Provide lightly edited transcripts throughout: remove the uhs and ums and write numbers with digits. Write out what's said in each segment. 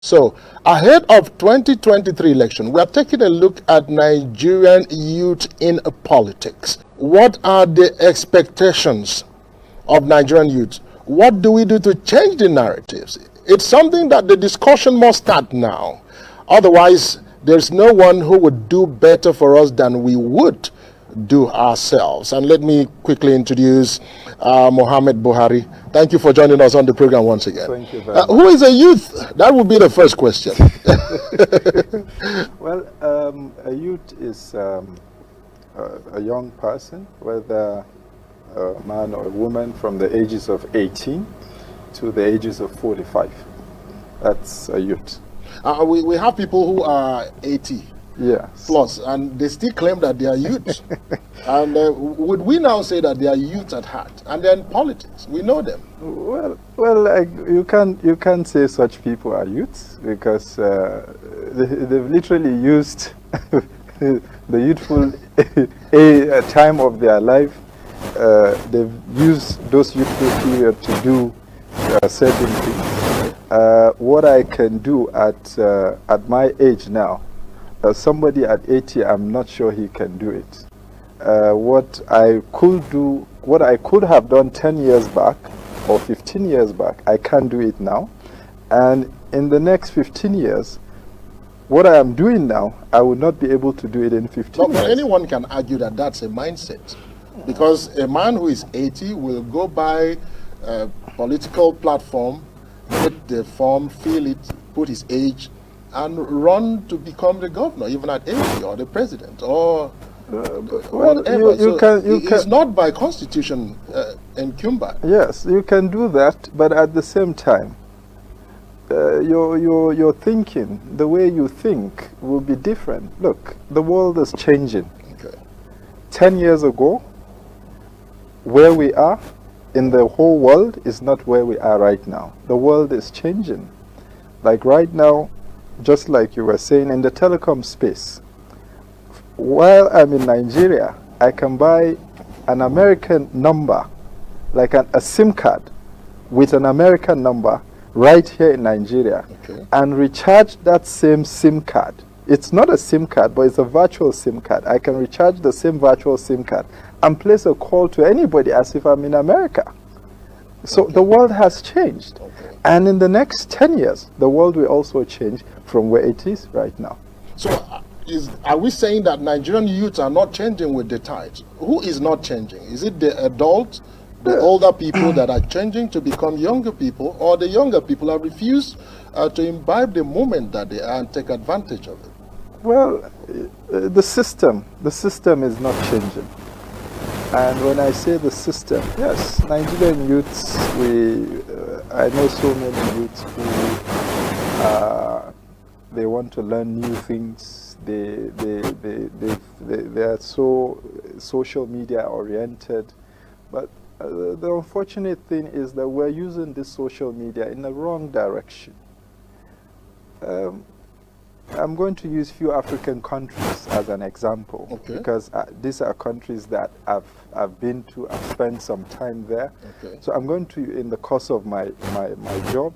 So, ahead of 2023 election, we are taking a look at Nigerian youth in politics. What are the expectations of Nigerian youth? What do we do to change the narratives? It's something that the discussion must start now. Otherwise, there's no one who would do better for us than we would do ourselves. And let me quickly introduce Mohammed Buhari. Thank you for joining us on the program once again. Thank you very much. Who is a youth? That would be the first question. Well, a youth is a young person, whether a man or a woman, from the ages of 18 to the ages of 45. That's a youth. We have people who are 80 Yes. plus, and they still claim that they are youth. And would we now say that they are youth at heart? And they're in politics. We know them. Well, you can't say such people are youths, because they've literally used the youthful time of their life. They've used those youthful period to do certain things. What I can do at my age now, somebody at 80, I'm not sure he can do it. What I could have done 10 years back or 15 years back, I can't do it now. And in the next 15 years, what I am doing now, I will not be able to do it in 15 years. But anyone can argue that that's a mindset. Because a man who is 80 will go by a political platform, get the form, fill it, put his age, and run to become the governor, even at 80, or the president, or whatever. It's not by constitution incumbent. Yes, you can do that, but at the same time, your thinking, the way you think, will be different. Look, the world is changing. Okay. 10 years ago, where we are in the whole world is not where we are right now. The world is changing. Like right now, just like you were saying, in the telecom space, while I'm in Nigeria, I can buy an American number, like a SIM card with an American number right here in Nigeria, Okay. and recharge that same SIM card. It's not a SIM card, but it's a virtual SIM card. I can recharge the same virtual SIM card and place a call to anybody as if I'm in America. So Okay. the world has changed. Okay. And in the next 10 years, the world will also change from where it is right now. So, are we saying that Nigerian youths are not changing with the tides? Who is not changing? Is it the adults, the older people that are changing to become younger people, or the younger people have refused to imbibe the moment that they are and take advantage of it? Well, the system is not changing. And when I say the system, yes, Nigerian youths, I know so many youths who they want to learn new things. They are so social media oriented, but the unfortunate thing is that we're using this social media in the wrong direction. I'm going to use few African countries as an example, Okay. because these are countries that I've been to. I've spent some time there. Okay. So I'm going to, in the course of my job,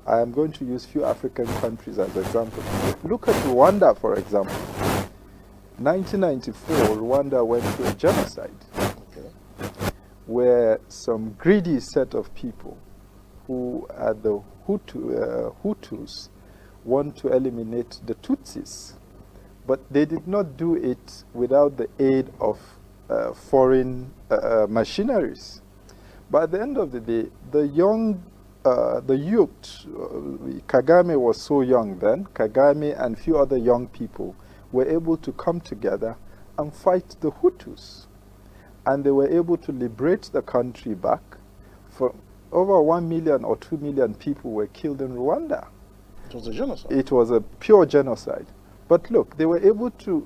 I am going to use few African countries as example. Look at Rwanda, for example. 1994, Rwanda went through a genocide, Okay. where some greedy set of people who are the Hutus want to eliminate the Tutsis. But they did not do it without the aid of foreign machineries. But at the end of the day, the youth, Kagame was so young then, Kagame and few other young people were able to come together and fight the Hutus. And they were able to liberate the country back. For over 1 million or 2 million people were killed in Rwanda. It was a genocide. It was a pure genocide. But look, they were able to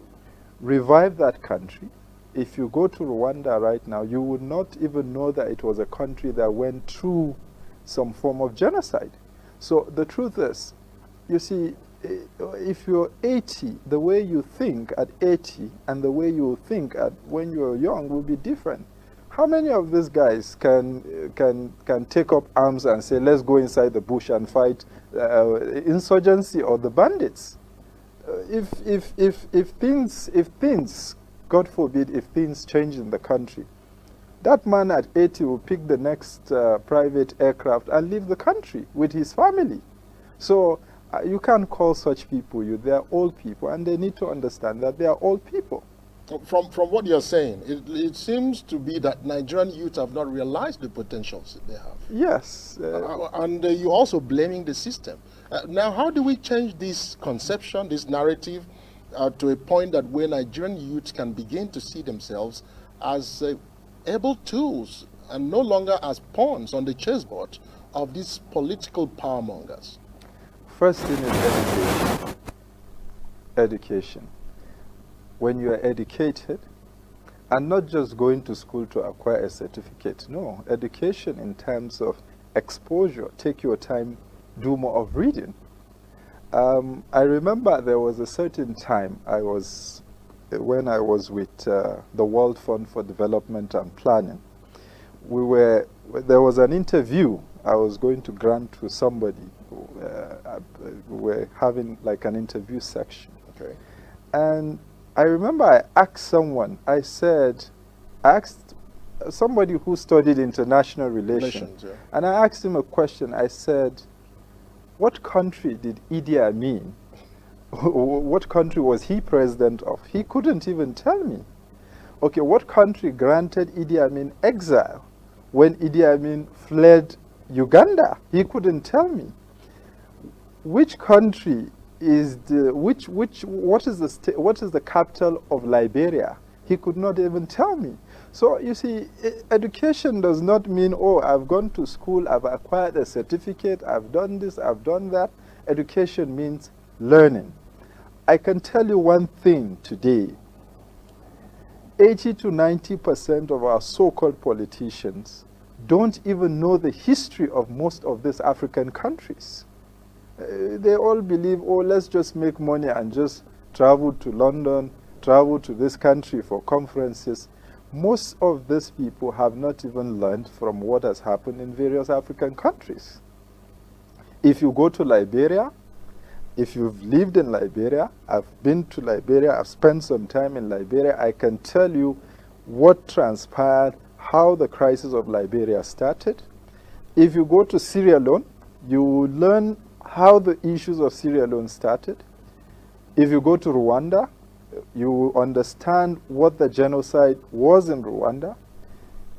revive that country. If you go to Rwanda right now, you would not even know that it was a country that went through some form of genocide. So the truth is, you see, if you're 80, the way you think at 80 and the way you think at when you're young will be different. How many of these guys can take up arms and say, let's go inside the bush and fight insurgency or the bandits? If things, God forbid, if things change in the country, that man at 80 will pick the next private aircraft and leave the country with his family. So you can't call such people youth. They are old people, and they need to understand that they are old people. From what you're saying, it seems to be that Nigerian youth have not realized the potentials they have. Yes. And you're also blaming the system. Now, how do we change this conception, this narrative, to a point that where Nigerian youth can begin to see themselves as able tools and no longer as pawns on the chessboard of these political power mongers? First thing is education. Education. When you are educated, and not just going to school to acquire a certificate, no, education in terms of exposure, take your time, do more of reading. I remember there was a certain time when I was with the World Fund for Development and Planning. There was an interview I was going to grant to somebody. We were having like an interview section. Okay. And I remember I asked somebody who studied international relations, yeah. and I asked him a question. I said, what country did Idi Amin, what country was he president of? He couldn't even tell me. Okay, what country granted Idi Amin exile when Idi Amin fled Uganda? He couldn't tell me. Which country is what is the capital of Liberia? He could not even tell me. So you see, education does not mean, oh, I've gone to school, I've acquired a certificate, I've done this, I've done that. Education means learning. I can tell you one thing today. 80 to 90% of our so-called politicians don't even know the history of most of these African countries. They all believe, oh, let's just make money and just travel to London, travel to this country for conferences. Most of these people have not even learned from what has happened in various African countries. If you go to Liberia, if you've lived in Liberia, I've been to Liberia, I've spent some time in Liberia, I can tell you what transpired, how the crisis of Liberia started. If you go to Sierra Leone, you will learn how the issues of Sierra Leone started. If you go to Rwanda, you will understand what the genocide was in Rwanda.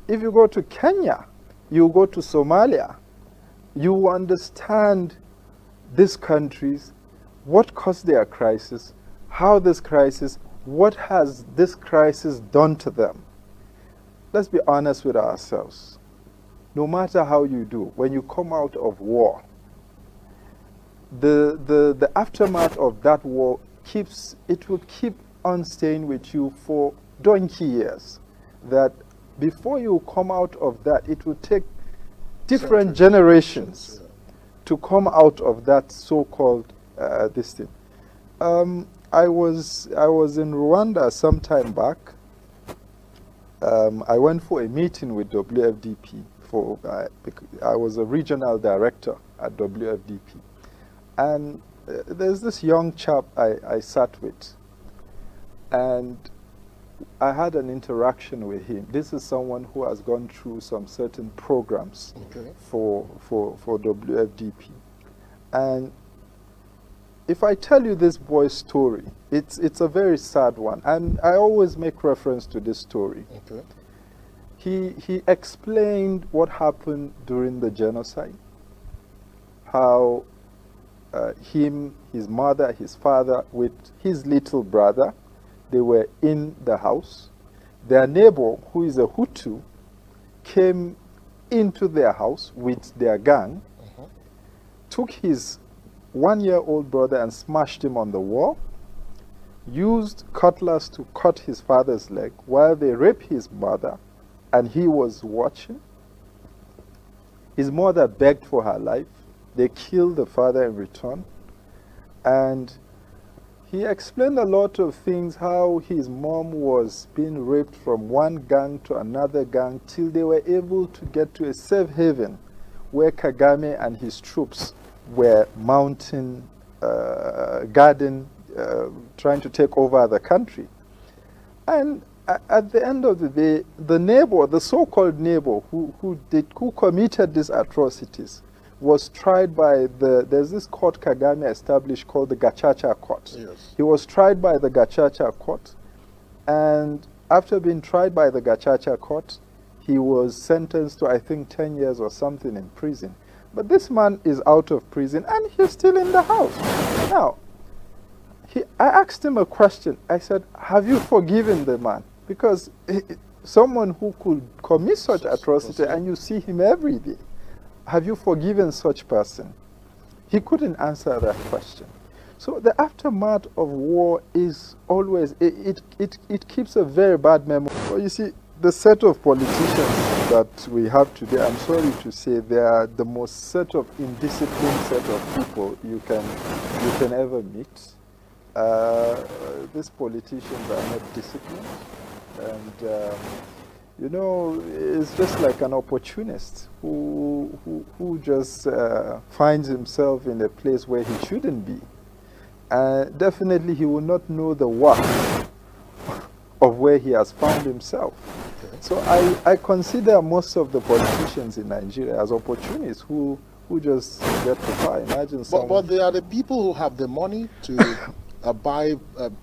If you go to Kenya, you go to Somalia, you will understand these countries, what caused their crisis, how this crisis, what has this crisis done to them. Let's be honest with ourselves. No matter how you do, when you come out of war, the aftermath of that war will keep on staying with you for donkey years. That before you come out of that, it will take different generations to come out of that so-called this thing. I was in Rwanda some time back. I went for a meeting with WFDP. I was a regional director at WFDP. And there's this young chap I sat with, and I had an interaction with him. This is someone who has gone through some certain programs for WFDP. And if I tell you this boy's story, it's a very sad one, and I always make reference to this story. Okay. He explained what happened during the genocide, how him, his mother, his father, with his little brother, they were in the house. Their neighbor, who is a Hutu, came into their house with their gang, took his one-year-old brother and smashed him on the wall, used cutlass to cut his father's leg while they raped his mother, and he was watching. His mother begged for her life. They killed the father in return, and He explained a lot of things, how his mom was being raped from one gang to another gang till they were able to get to a safe haven where Kagame and his troops were mounting, guarding, trying to take over the country. And at the end of the day, the neighbor, the so-called neighbor who committed these atrocities, was tried by there's this court Kagame established called the Gachacha Court. Yes. He was tried by the Gachacha Court, and after being tried by the Gachacha Court, he was sentenced to, I think, 10 years or something in prison. But this man is out of prison and he's still in the house. Now, I asked him a question. I said, have you forgiven the man? Because someone who could commit such atrocity and you see him every day, have you forgiven such person? He couldn't answer that question. So the aftermath of war is always, it keeps a very bad memory. Well, you see, the set of politicians that we have today, I'm sorry to say, they are the most set of indisciplined set of people you can ever meet. These politicians are not disciplined, and you know, it's just like an opportunist who just finds himself in a place where he shouldn't be. Definitely he will not know the worth of where he has found himself. Okay. So I consider most of the politicians in Nigeria as opportunists who just get to power. Imagine someone. But they are the people who have the money to buy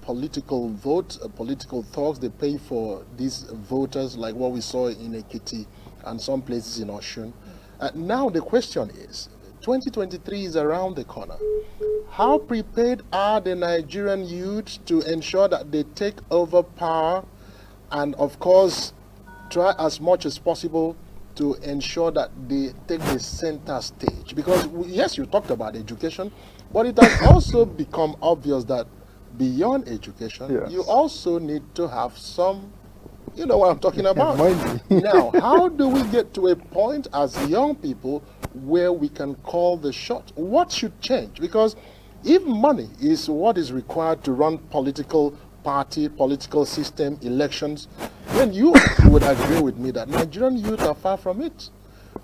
political votes, political talks. They pay for these voters, like what we saw in Ekiti and some places in Osun. Now the question is, 2023 is around the corner. How prepared are the Nigerian youth to ensure that they take over power and, of course, try as much as possible to ensure that they take the center stage? Because, yes, you talked about education, but it has also become obvious that beyond education, yes, you also need to have some, you know what I'm talking about. Now, how do we get to a point as young people where we can call the shot? What should change? Because if money is what is required to run political party, political system, elections, then you would agree with me that Nigerian youth are far from it.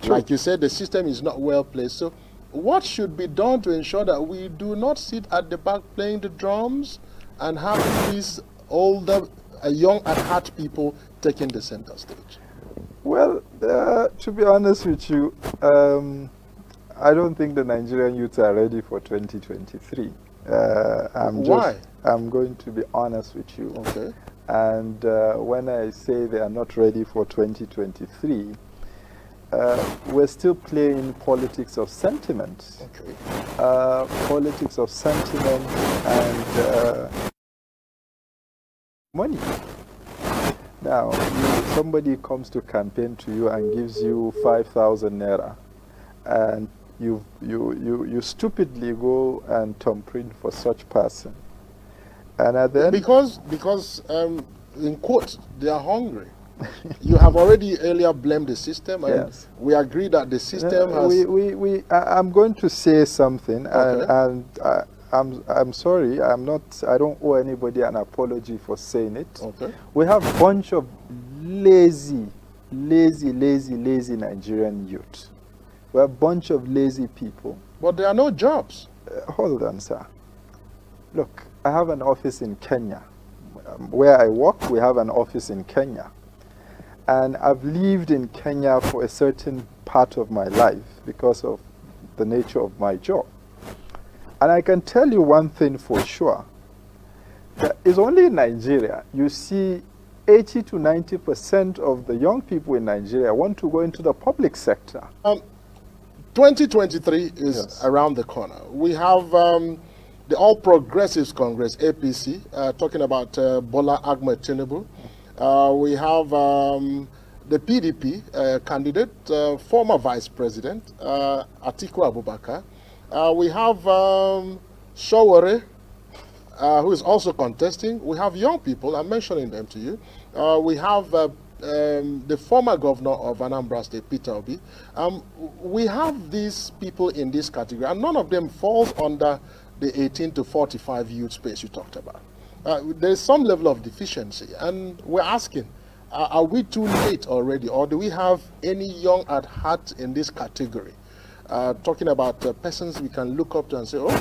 True. Like you said, the system is not well placed. So what should be done to ensure that we do not sit at the back playing the drums and have these older, young at heart people taking the center stage? Well, to be honest with you, I don't think the Nigerian youths are ready for 2023. Why? I'm going to be honest with you. Okay. And when I say they are not ready for 2023, we're still playing politics of sentiment. Okay. Politics of sentiment and money. Now, somebody comes to campaign to you and gives you 5,000 naira, and you stupidly go and thumbprint for such person. And at the end, because in quotes, they are hungry. You have already earlier blamed the system, and yes, we agree that the system has. I'm going to say something, okay, and I'm sorry. I don't owe anybody an apology for saying it. Okay. We have a bunch of lazy Nigerian youth. We're a bunch of lazy people. But there are no jobs. Hold on, sir. Look, I have an office in Kenya. Where I work, we have an office in Kenya. And I've lived in Kenya for a certain part of my life because of the nature of my job. And I can tell you one thing for sure. That it's only in Nigeria you see 80 to 90% of the young people in Nigeria want to go into the public sector. 2023 is yes, around the corner. We have the All Progressives Congress, APC, talking about Bola Ahmed Tinubu. We have the PDP candidate, former Vice President, Atiku Abubakar. We have Showore, who is also contesting. We have young people, I'm mentioning them to you. We have the former governor of Anambra State, Peter Obi. We have these people in this category, and none of them falls under the 18 to 45 youth space you talked about. There's some level of deficiency, and we're asking, are we too late already, or do we have any young at heart in this category? Talking about persons we can look up to and say, okay,